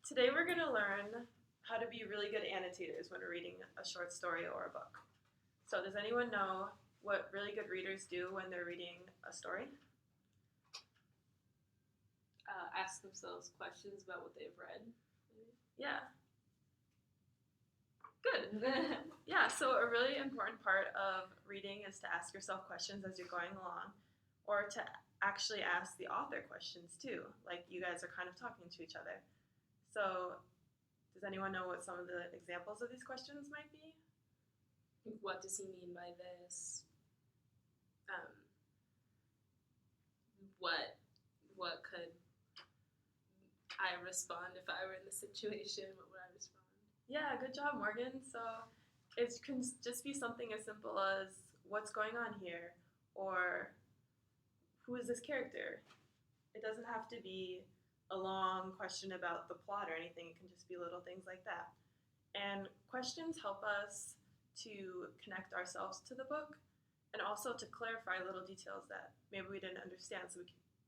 Today we're going to learn how to be really good annotators when we're reading a short story or a book. So does anyone know what really good readers do when they're reading a story? Ask themselves questions about what they've read. Yeah. Good. Yeah, so a really important part of reading is to ask yourself questions as you're going along, or to actually ask the author questions too, like you guys are kind of talking to each other. So does anyone know what some of the examples of these questions might be? What does he mean by this? What could I respond if I were in the situation? What would I respond? Yeah, good job, Morgan. So it can just be something as simple as what's going on here, or who is this character? It doesn't have to be a long question about the plot or anything. It can just be little things like that. And questions help us to connect ourselves to the book and also to clarify little details that maybe we didn't understand, so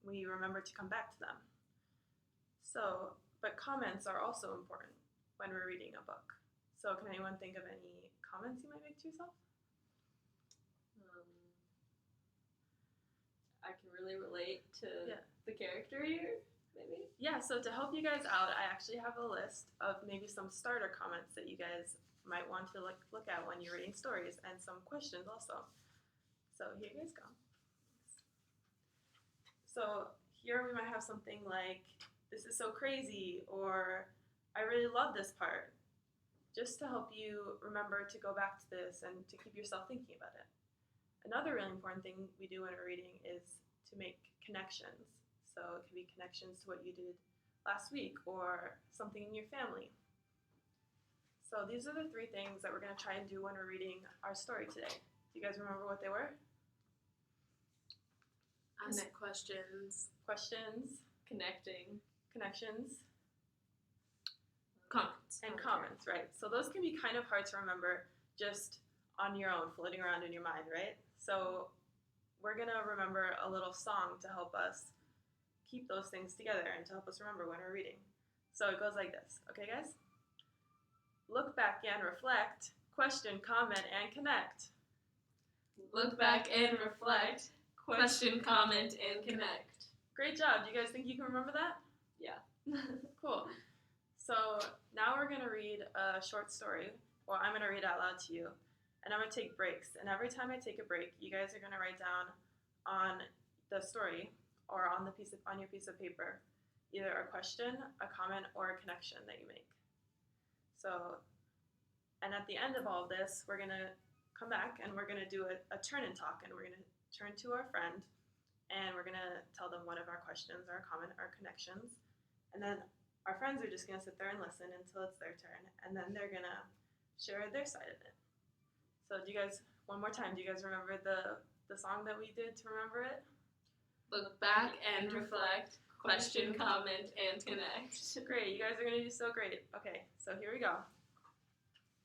we remember to come back to them. So, but comments are also important when we're reading a book. So can anyone think of any comments you might make to yourself? I can really relate to the character here, maybe. Yeah, so to help you guys out, I actually have a list of maybe some starter comments that you guys might want to look at when you're reading stories, and some questions also. So here you guys go. So here we might have something like, this is so crazy, or I really love this part, just to help you remember to go back to this and to keep yourself thinking about it. Another really important thing we do when we're reading is to make connections. So it can be connections to what you did last week or something in your family. So these are the three things that we're going to try and do when we're reading our story today. Do you guys remember what they were? Ask questions. Questions. Connecting. Connections. Comments. And comments, right. So those can be kind of hard to remember just on your own, floating around in your mind, right? So we're going to remember a little song to help us keep those things together and to help us remember when we're reading. So it goes like this. Okay, guys? Look back and reflect, question, comment, and connect. Look back and reflect, question, comment, and connect. Great job. Do you guys think you can remember that? Yeah. Cool. So now we're going to read a short story, or I'm going to read out loud to you, and I'm going to take breaks. And every time I take a break, you guys are going to write down on the story or on your piece of paper either a question, a comment, or a connection that you make. So, and at the end of all of this, we're going to come back and we're going to do a turn and talk, and we're going to turn to our friend and we're going to tell them one of our questions, our comment, our connections, and then our friends are just going to sit there and listen until it's their turn, and then they're going to share their side of it. So one more time, do you guys remember the song that we did to remember it? Look back and reflect, question, comment, and connect. Great, you guys are going to do so great. Okay, so here we go.